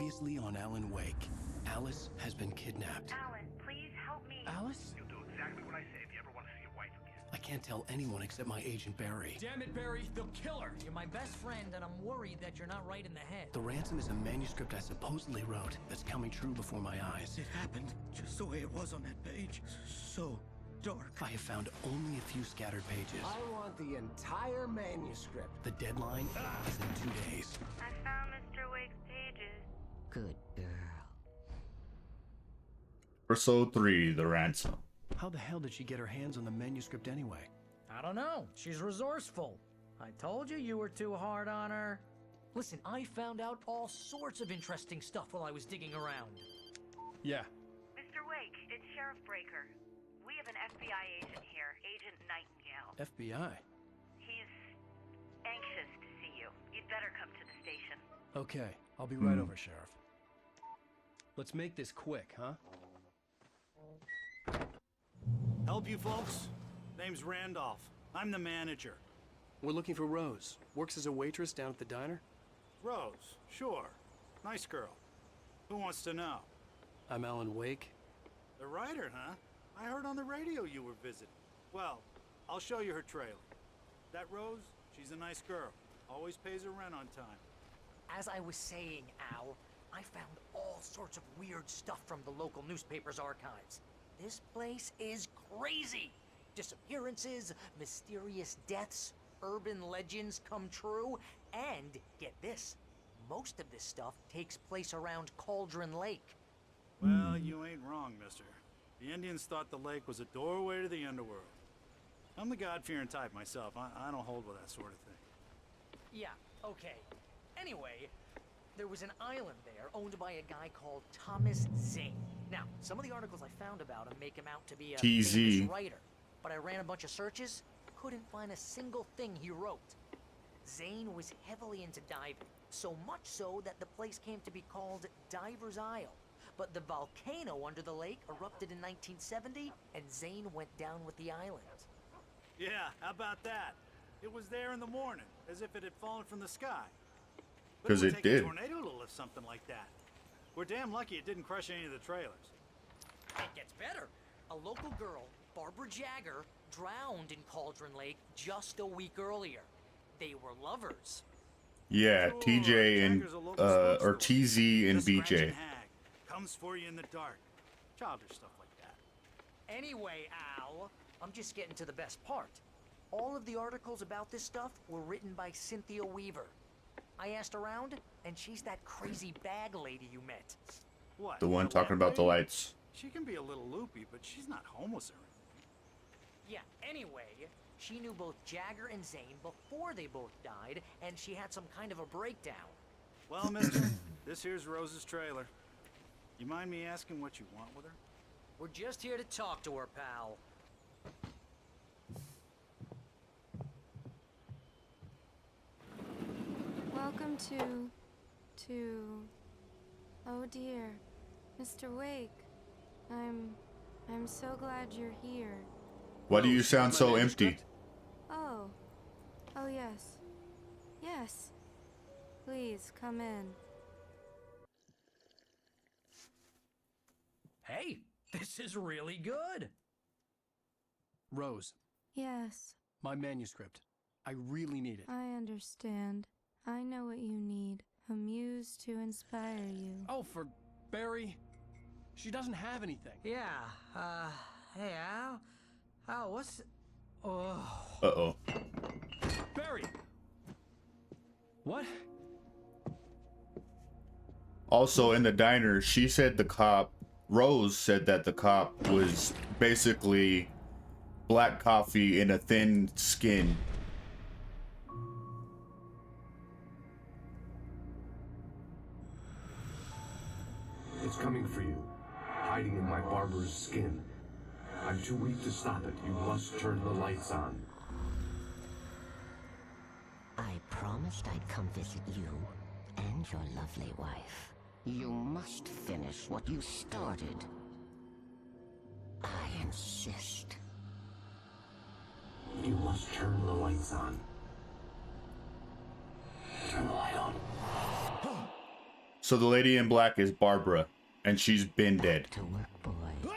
Previously on Alan Wake, Alice has been kidnapped. Alan, please help me. Alice? You'll do exactly what I say if you ever want to see your wife again. I can't tell anyone except my agent Barry. Damn it, Barry, they'll kill her. You're my best friend, and I'm worried that you're not right in the head. The ransom is a manuscript I supposedly wrote that's coming true before my eyes. It happened just the way it was on that page. So dark. I have found only a few scattered pages. I want the entire manuscript. The deadline is in 2 days. I found Mr. Wake's pages. Good girl. Episode 3, The Ransom. How the hell did she get her hands on the manuscript anyway? I don't know. She's resourceful. I told you you were too hard on her. Listen, I found out all sorts of interesting stuff while I was digging around. Yeah. Mr. Wake, it's Sheriff Breaker. We have an FBI agent here, Agent Nightingale. FBI? He's anxious to see you. You'd better come to the station. Okay, I'll be right over, Sheriff. Let's make this quick, huh? Help you folks? Name's Randolph. I'm the manager. We're looking for Rose. Works as a waitress down at the diner. Rose, sure. Nice girl. Who wants to know? I'm Alan Wake. The writer, huh? I heard on the radio you were visiting. Well, I'll show you her trailer. That Rose, she's a nice girl. Always pays her rent on time. As I was saying, Al, I found all sorts of weird stuff from the local newspaper's archives. This place is crazy. Disappearances, mysterious deaths, urban legends come true, and get this, most of this stuff takes place around Cauldron Lake. Well, you ain't wrong, mister. The Indians thought the lake was a doorway to the underworld. I'm the God-fearing type myself. I don't hold with that sort of thing. Yeah, okay. Anyway, there was an island there owned by a guy called Thomas Zane. Now, some of the articles I found about him make him out to be a TZ. famous writer, but I ran a bunch of searches, couldn't find a single thing he wrote. Zane was heavily into diving, so much so that the place came to be called Diver's Isle. But the volcano under the lake erupted in 1970, and Zane went down with the island. Yeah, how about that? It was there in the morning, as if it had fallen from the sky. But 'Cause would it take did. a tornado to lift something like that. We're damn lucky it didn't crush any of the trailers. It gets better. A local girl, Barbara Jagger, drowned in Cauldron Lake just a week earlier. They were lovers. Yeah, Sure, TJ and Jagger's a local smoke or store. TZ and Just scratch BJ. and hag. Comes for you in the dark. Childish stuff like that. Anyway, Al, I'm just getting to the best part. All of the articles about this stuff were written by Cynthia Weaver. I asked around, and she's that crazy bag lady you met. What? The one that talking white about the lady? lights. She can be a little loopy, but she's not homeless or anything. Yeah, anyway, she knew both Jagger and Zane before they both died, and she had some kind of a breakdown. Well, mister, this here's Rose's trailer. You mind me asking what you want with her? We're just here to talk to her, pal. Welcome to... Oh dear, Mr. Wake. I'm so glad you're here. Why do you Rose, sound my so manuscript? empty? Oh yes. Yes. Please, come in. Hey, this is really good. Rose, Yes, my manuscript. I really need it. I understand. I know what you need. A muse to inspire you. Oh, for Barry. She doesn't have anything. Yeah, hey, Al? Al, what's... Oh... Uh-oh. Barry! What? Also, in the diner, she said the cop, Rose said that the cop was basically black coffee in a thin skin. It's coming for you, hiding in my barber's skin. I'm too weak to stop it. You must turn the lights on. I promised I'd come visit you and your lovely wife. You must finish what you started. I insist. You must turn the lights on. Turn the light on. So the lady in black is Barbara, and she's been dead. To work, boy.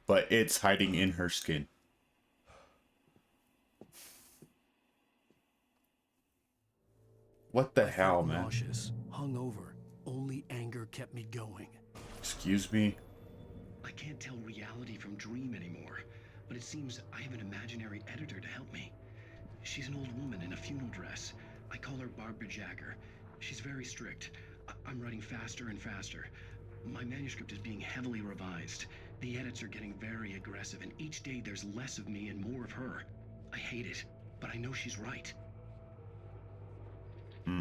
But it's hiding in her skin. What the hell, man? Nauseous, hungover. Only anger kept me going. Excuse me? I can't tell reality from dream anymore, but it seems I have an imaginary editor to help me. She's an old woman in a funeral dress. I call her Barbara Jagger. She's very strict. I'm writing faster and faster. My manuscript is being heavily revised. The edits are getting very aggressive, and each day there's less of me and more of her. I hate it, but I know she's right.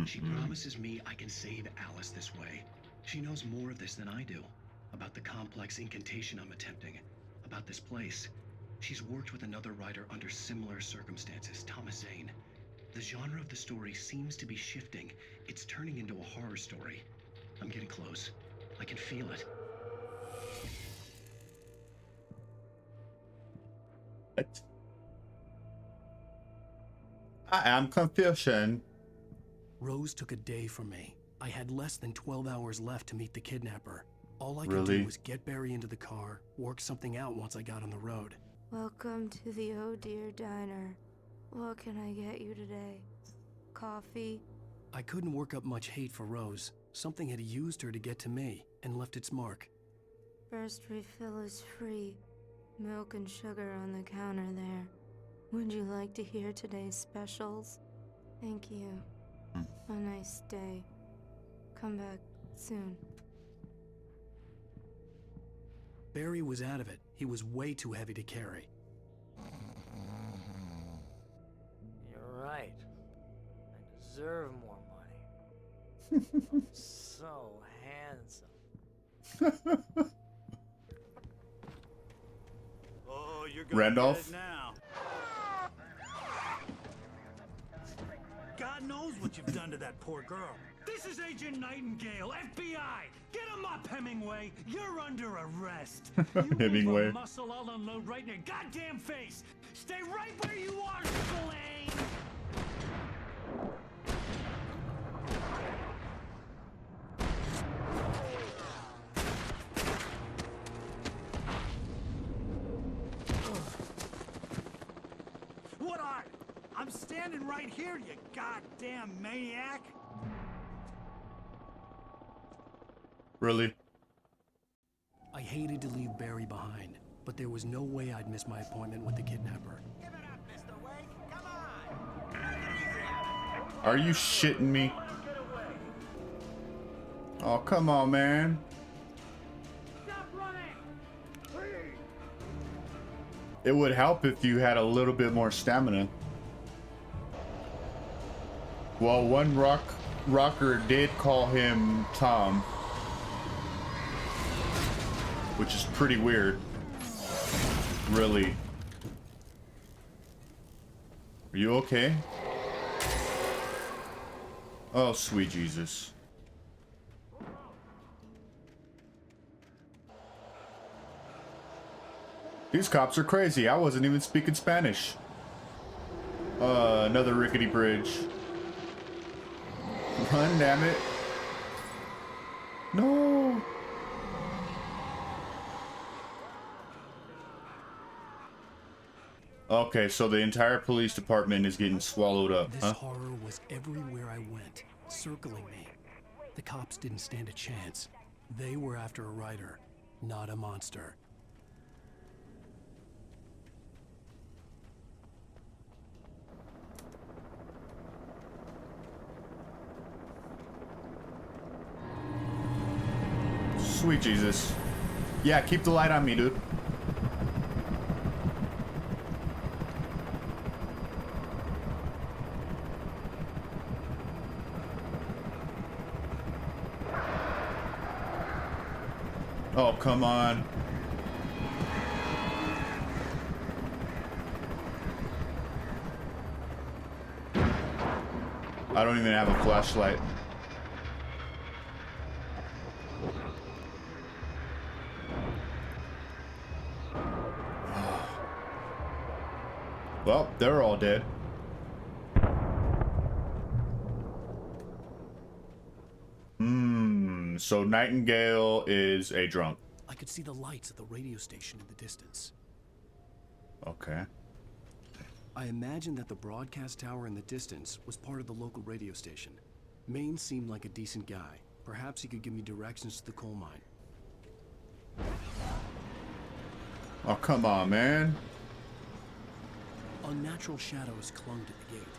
She promises me I can save Alice this way. She knows more of this than I do. About the complex incantation I'm attempting. About this place. She's worked with another writer under similar circumstances, Thomas Zane. The genre of the story seems to be shifting. It's turning into a horror story. I'm getting close. I can feel it. What? I am confusion. Rose took a day from me. I had less than 12 hours left to meet the kidnapper. All I could Really? do was get Barry into the car, work something out once I got on the road. Welcome to the Oh Dear Diner. What can I get you today? Coffee? I couldn't work up much hate for Rose. Something had used her to get to me and left its mark. First refill is free. Milk and sugar on the counter there. Would you like to hear today's specials? Thank you. A nice day. Come back soon. Barry was out of it. He was way too heavy to carry. You're right. I deserve more money. I'm so handsome. Oh, you're gonna Randolph? get it now. God knows what you've done to that poor girl. This is Agent Nightingale, FBI! Get him up, Hemingway! You're under arrest! You Hemingway. move a muscle, I'll unload right in your goddamn face! Stay right where you are, Spillane! What are? I'm standing right here, you goddamn maniac! Really? I hated to leave Barry behind, but there was no way I'd miss my appointment with the kidnapper. Give it up, Mr. Wake. Come on. Take it easy. Are you shitting me? Oh, come on, man. Stop running! It would help if you had a little bit more stamina. Well, one rocker did call him Tom, which is pretty weird. Really. Are you okay? Oh, sweet Jesus. These cops are crazy. I wasn't even speaking Spanish. Another rickety bridge. Run, damn it. No. Okay, so the entire police department is getting swallowed up, This huh? horror was everywhere I went, circling me. The cops didn't stand a chance. They were after a writer, not a monster. Sweet Jesus. Yeah, keep the light on me, dude. Oh, come on. I don't even have a flashlight. Well, they're all dead. So Nightingale is a drunk. I could see the lights of the radio station in the distance. Okay. I imagined that the broadcast tower in the distance was part of the local radio station. Maine seemed like a decent guy. Perhaps he could give me directions to the coal mine. Oh, come on, man. Unnatural shadows clung to the gate.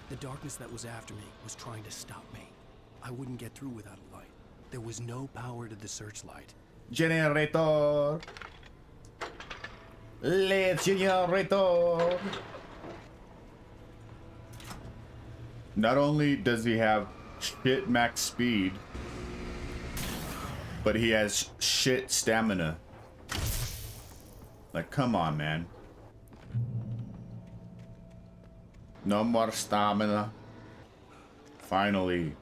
The darkness that was after me was trying to stop me. I wouldn't get through without a light. There was no power to the searchlight. Generator. Let's generator. Not only does he have shit max speed, but he has shit stamina. Like, come on, man. No more stamina. Finally.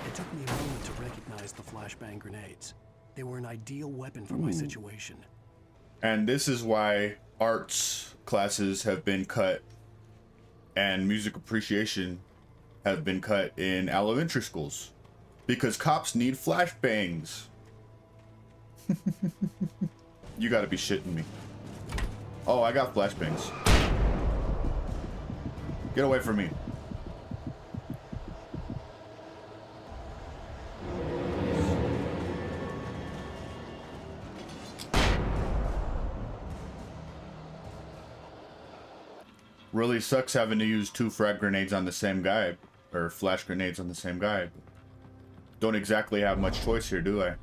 It took me a moment to recognize the flashbang grenades. They were an ideal weapon for my situation. And this is why arts classes have been cut and music appreciation have been cut in elementary schools. Because cops need flashbangs. You gotta be shitting me. Oh, I got flashbangs. Get away from me. Really sucks having to use 2 frag grenades on the same guy, or flash grenades on the same guy. Don't exactly have much choice here, do I?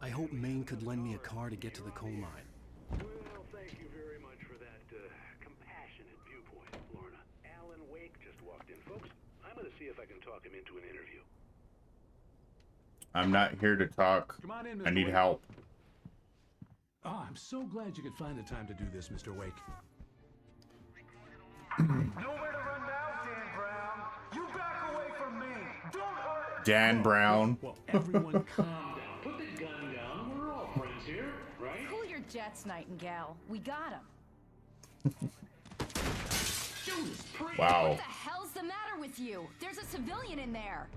I hope Maine could lend me a car to get to the coal mine. Well, thank you very much for that compassionate viewpoint, Lorna. Alan Wake just walked in, folks. I'm gonna see if I can talk him into an interview. I'm not here to talk. Come on in, Mr. I need Wake. help. Oh, I'm so glad you could find the time to do this, Mr. Wake. Nowhere to run now, Dan Brown. You back away from me. Don't hurt. Dan Brown. Well, everyone calm down. Put the gun down. We're all friends here, right? Cool your jets, Nightingale. We got him. Judas Priest. Wow. What the hell's the matter with you? There's a civilian in there.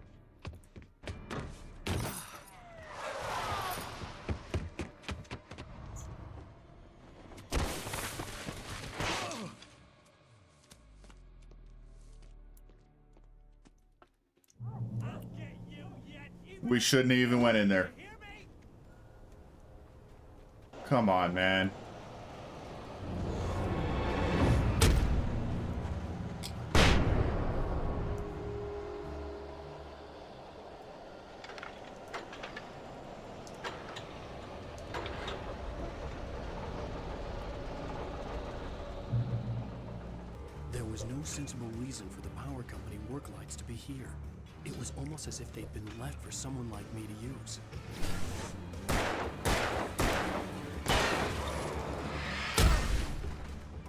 We shouldn't have even went in there. Come on, man. There was no sensible reason for the power company work lights to be here. It was almost as if they'd been left for someone like me to use.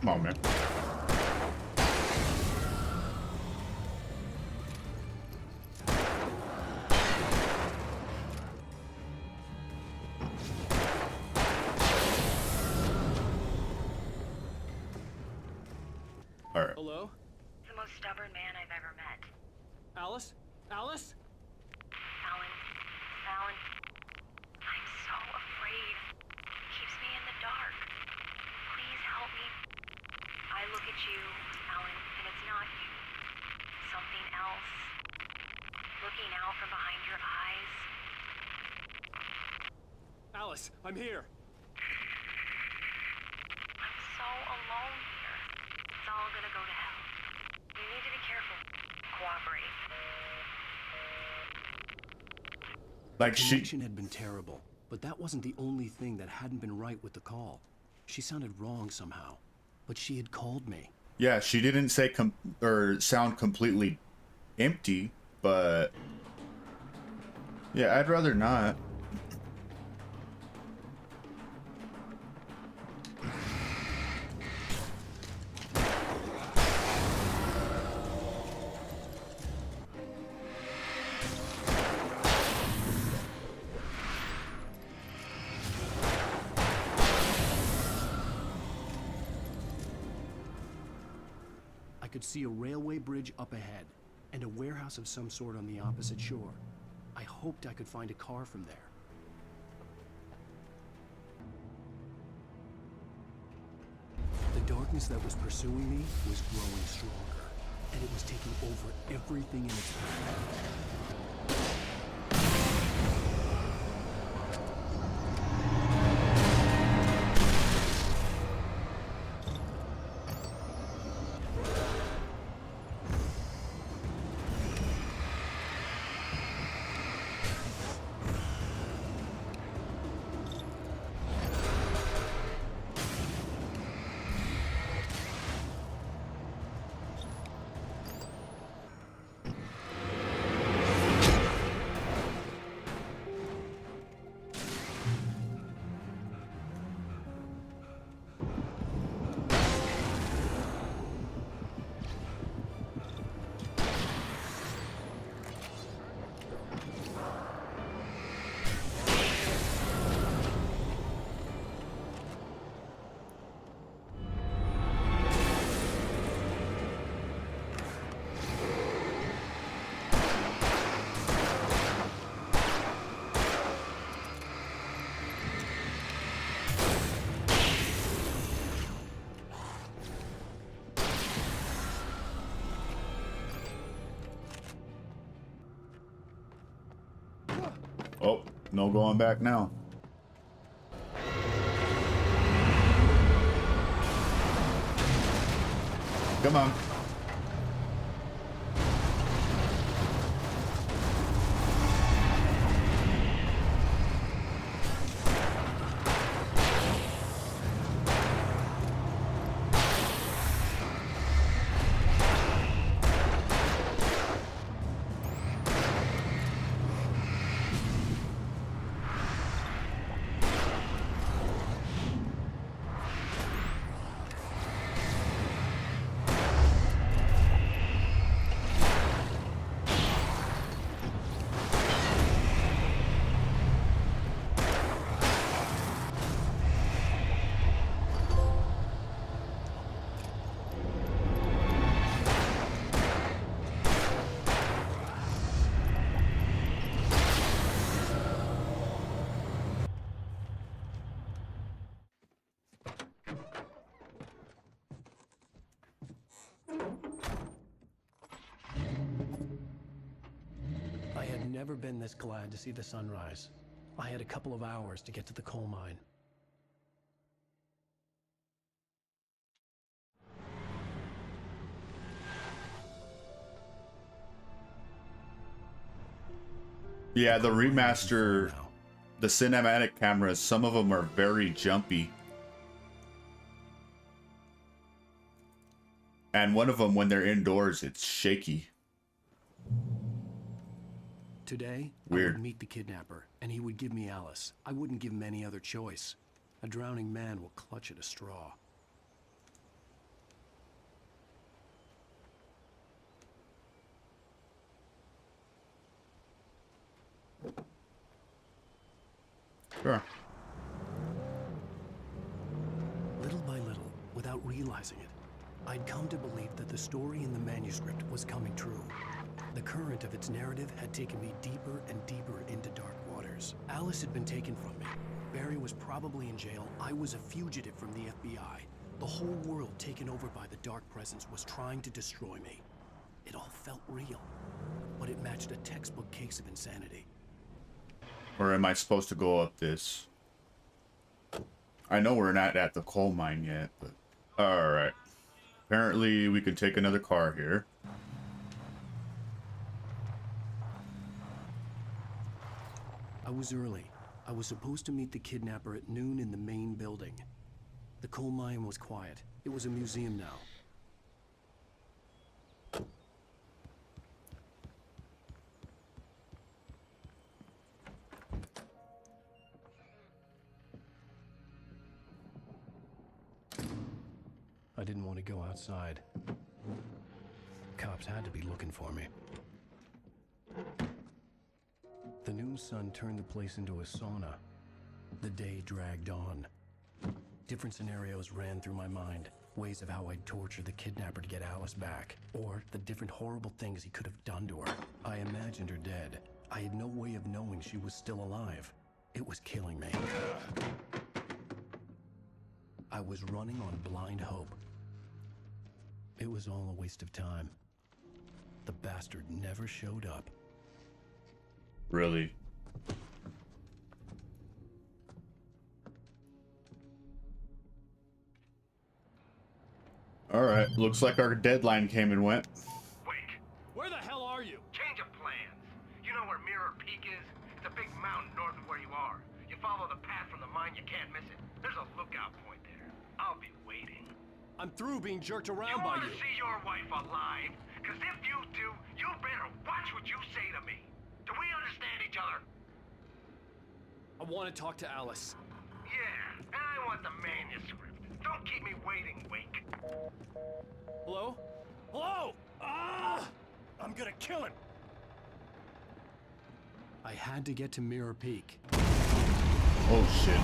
Come on, man. All right. Hello? The most stubborn man I've ever met. Alice? Alice? Alan, I'm so afraid. Keeps me in the dark. Please help me. I look at you, Alan, and it's not you. Something else. Looking out from behind your eyes. Alice, I'm here. I'm so alone here. It's all gonna go to hell. You need to be careful. Cooperate. Like The connection had been terrible, but that wasn't the only thing that hadn't been right with the call. She sounded wrong somehow, but she had called me. Yeah, she didn't say or sound completely empty, but yeah, I'd rather not. I could see a railway bridge up ahead, and a warehouse of some sort on the opposite shore. I hoped I could find a car from there. The darkness that was pursuing me was growing stronger, and it was taking over everything in its path. Oh, no going back now. Come on. I had never been this glad to see the sunrise. I had a couple of hours to get to the coal mine. Yeah, the remaster, the cinematic cameras, some of them are very jumpy. And one of them, when they're indoors, it's shaky. Today, Weird. I would meet the kidnapper, and he would give me Alice. I wouldn't give him any other choice. A drowning man will clutch at a straw. Sure. Little by little, without realizing it, I'd come to believe that the story in the manuscript was coming true. The current of its narrative had taken me deeper and deeper into dark waters. Alice had been taken from me. Barry was probably in jail. I was a fugitive from the FBI. The whole world taken over by the dark presence was trying to destroy me. It all felt real, but it matched a textbook case of insanity. Or am I supposed to go up this? I know we're not at the coal mine yet, but... Alright. Apparently we can take another car here. I was early. I was supposed to meet the kidnapper at noon in the main building. The coal mine was quiet. It was a museum now. I didn't want to go outside. Cops had to be looking for me. The noon sun turned the place into a sauna. The day dragged on. Different scenarios ran through my mind. Ways of how I'd torture the kidnapper to get Alice back. Or the different horrible things he could have done to her. I imagined her dead. I had no way of knowing she was still alive. It was killing me. I was running on blind hope. It was all a waste of time. The bastard never showed up. Really? Alright, looks like our deadline came and went. Wake. Where the hell are you? Change of plans. You know where Mirror Peak is? It's a big mountain north of where you are. You follow the path from the mine, you can't miss it. There's a lookout point there. I'll be waiting. I'm through being jerked around by want you. to see your wife alive? Because if you do, you better watch what you say to me. Do we understand each other? I want to talk to Alice. Yeah, and I want the manuscript. Don't keep me waiting, Wake. Hello? Hello? Ah! I'm gonna kill him. I had to get to Mirror Peak. Oh shit.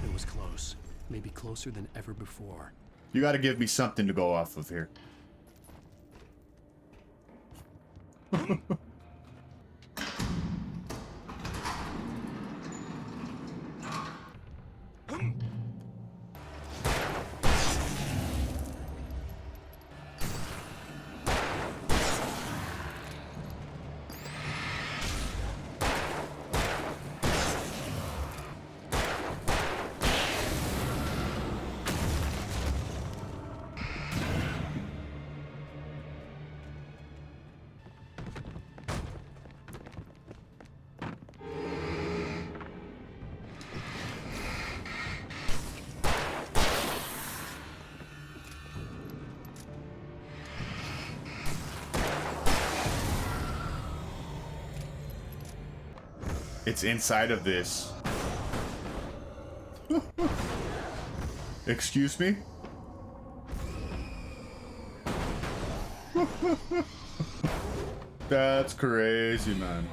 It was close. Maybe closer than ever before. You gotta give me something to go off of here. It's inside of this. Excuse me? That's crazy, man.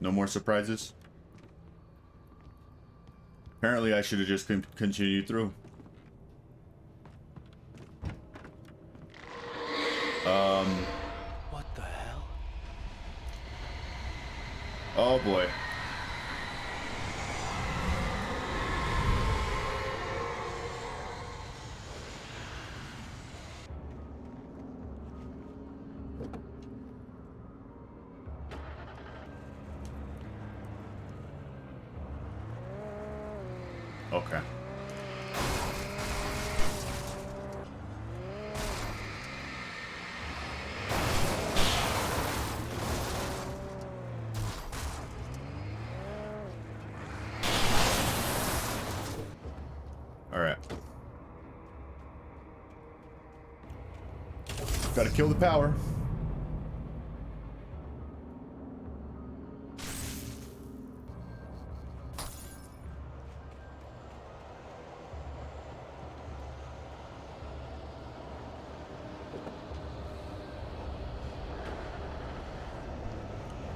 No more surprises? Apparently I should have just continued through. What the hell? Oh boy. Okay. All right. Got to kill the power.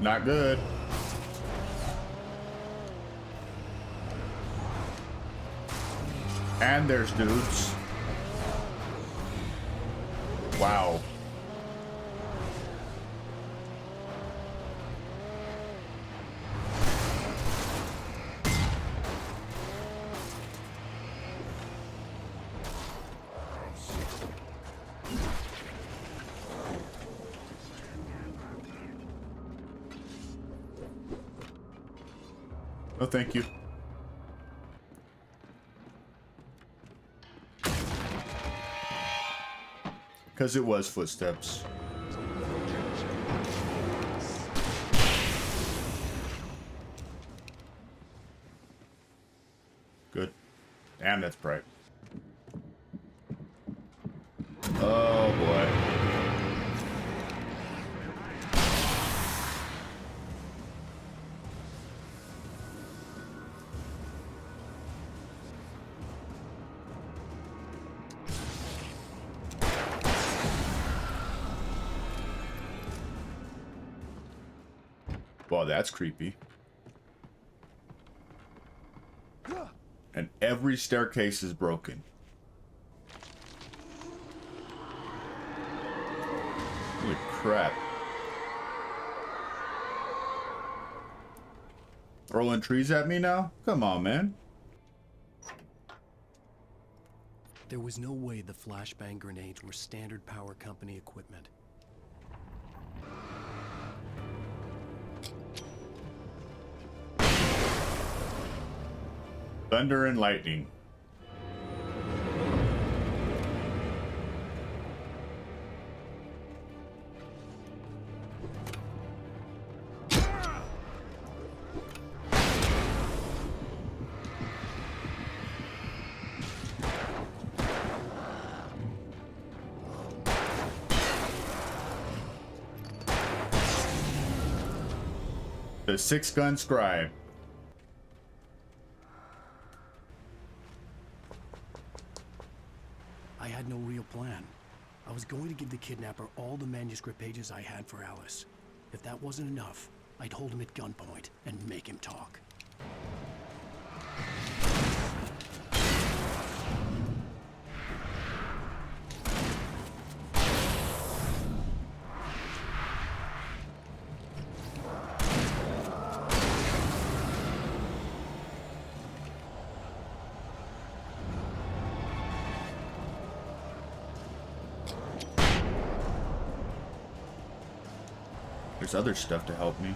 Not good. And there's dudes. Wow. Oh, thank you. Because it was footsteps. Good. Damn, that's bright. Oh, boy. Well, that's creepy. And every staircase is broken. Holy crap. Throwing trees at me now? Come on, man. There was no way the flashbang grenades were standard power company equipment. Thunder and lightning. The six-gun scribe. I had no real plan. I was going to give the kidnapper all the manuscript pages I had for Alice. If that wasn't enough, I'd hold him at gunpoint and make him talk. There's other stuff to help me.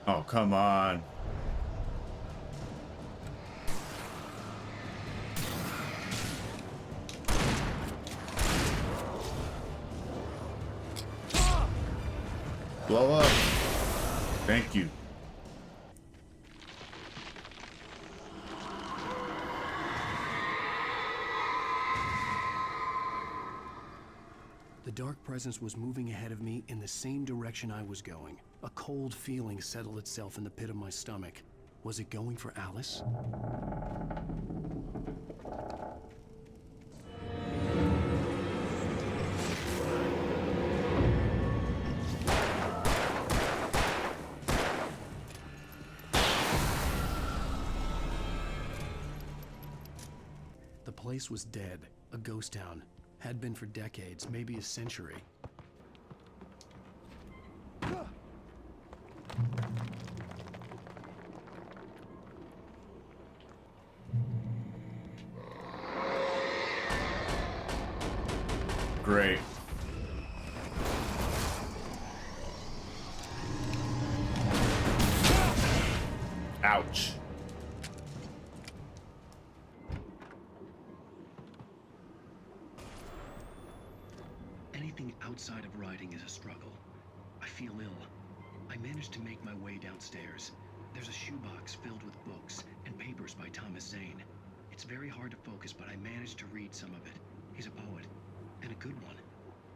Oh, come on. Blow up. Thank you. The dark presence was moving ahead of me in the same direction I was going. A cold feeling settled itself in the pit of my stomach. Was it going for Alice? The place was dead, a ghost town. Had been for decades, maybe a century. Great. Ouch. Anything outside of writing is a struggle. I feel ill. I managed to make my way downstairs. There's a shoebox filled with books and papers by Thomas Zane. It's very hard to focus, but I managed to read some of it. He's a poet, and a good one.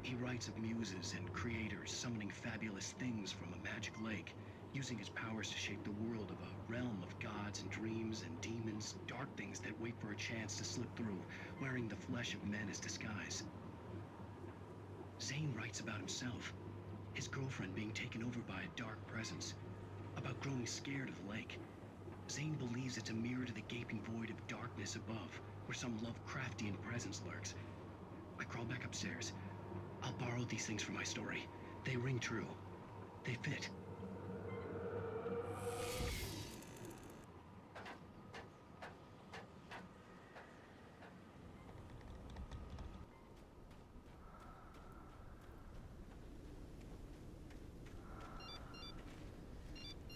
He writes of muses and creators summoning fabulous things from a magic lake, using his powers to shape the world of a realm of gods and dreams and demons, dark things that wait for a chance to slip through, wearing the flesh of men as disguise. Zane writes It's about himself. His girlfriend being taken over by a dark presence. About growing scared of the lake. Zane believes it's a mirror to the gaping void of darkness above, where some Lovecraftian presence lurks. I crawl back upstairs. I'll borrow these things for my story. They ring true. They fit.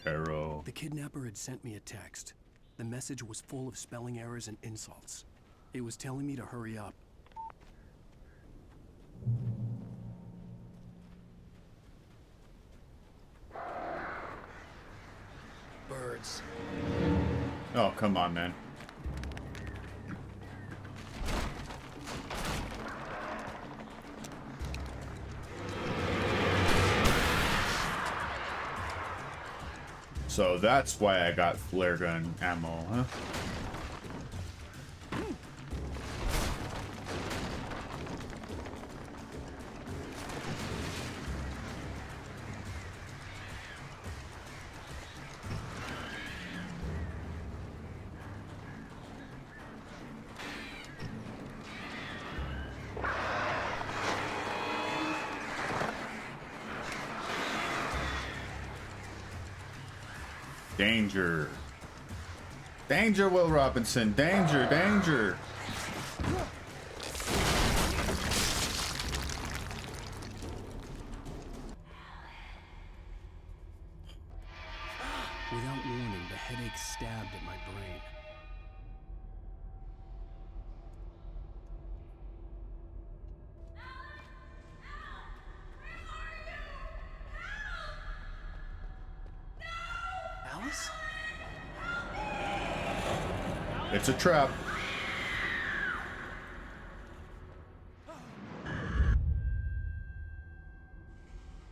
Arrow. The kidnapper had sent me a text. The message was full of spelling errors and insults. It was telling me to hurry up. Birds. Oh, come on, man. So that's why I got flare gun ammo, huh? Danger. Danger, Will Robinson. Danger, danger. Without warning, the headache stabbed at my brain. Alice? It's a trap.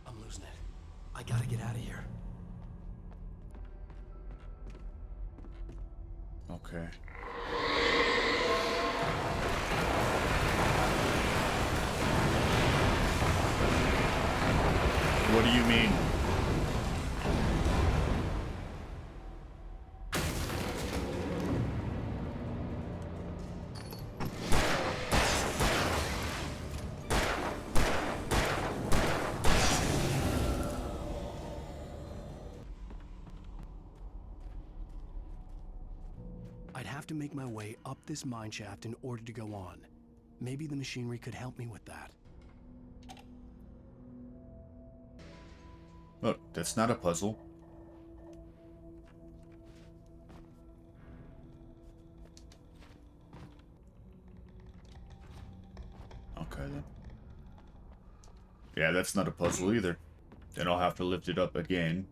I'm losing it. I gotta get out of here. Okay. What do you mean? I'd have to make my way up this mine shaft in order to go on. Maybe the machinery could help me with that. Look, that's not a puzzle. Okay then. Yeah, that's not a puzzle either. Then I'll have to lift it up again.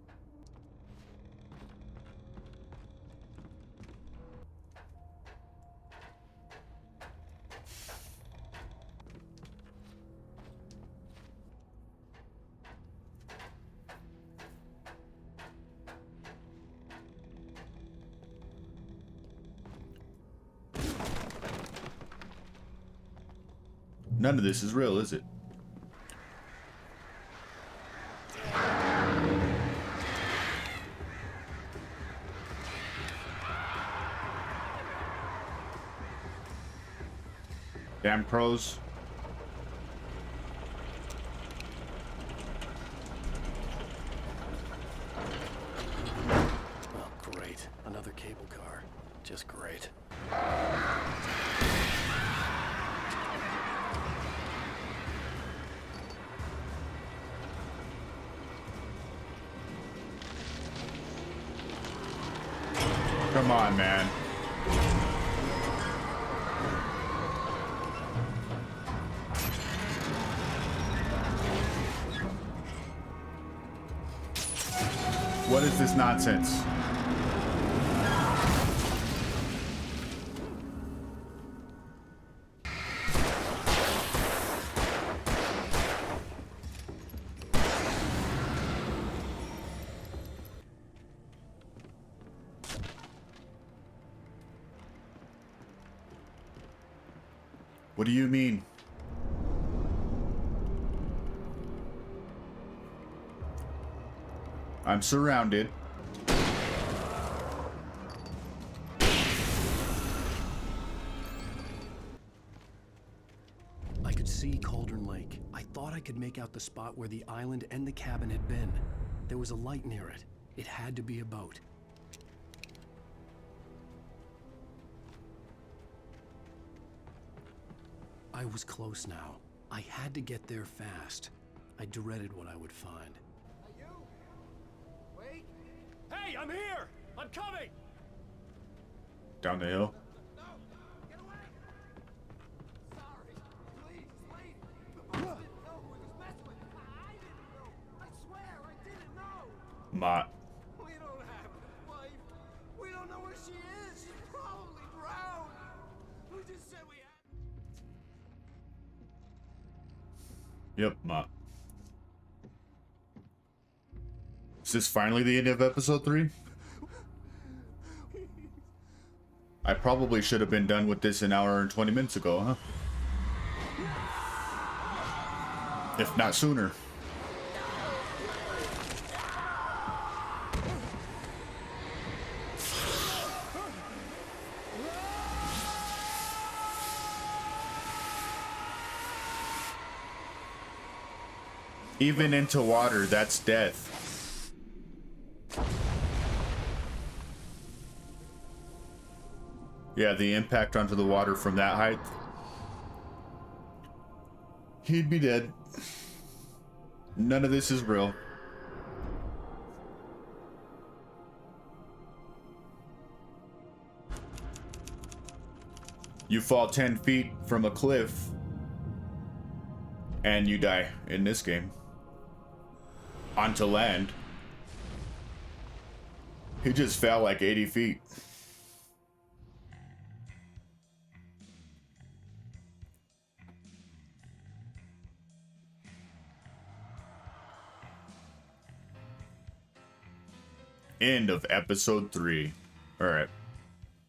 None of this is real, is it? Damn crows. Oh, great. Another cable car. Just great. Come on, man. What is this nonsense? What do you mean? I'm surrounded. I could see Cauldron Lake. I thought I could make out the spot where the island and the cabin had been. There was a light near it. It had to be a boat. I was close now. I had to get there fast. I dreaded what I would find. Hey, I'm here! I'm coming! Down the hill. Mott. We don't have a wife. We don't know where she is. She's probably drowned. Who just said we had? Yep, Mott. Is this finally the end of episode 3? I probably should have been done with this an hour and 20 minutes ago, huh? If not sooner. Even into water, that's death. Yeah, the impact onto the water from that height. He'd be dead. None of this is real. You fall 10 feet from a cliff and you die in this game. Onto land. He just fell like 80 feet. End of episode 3. All right.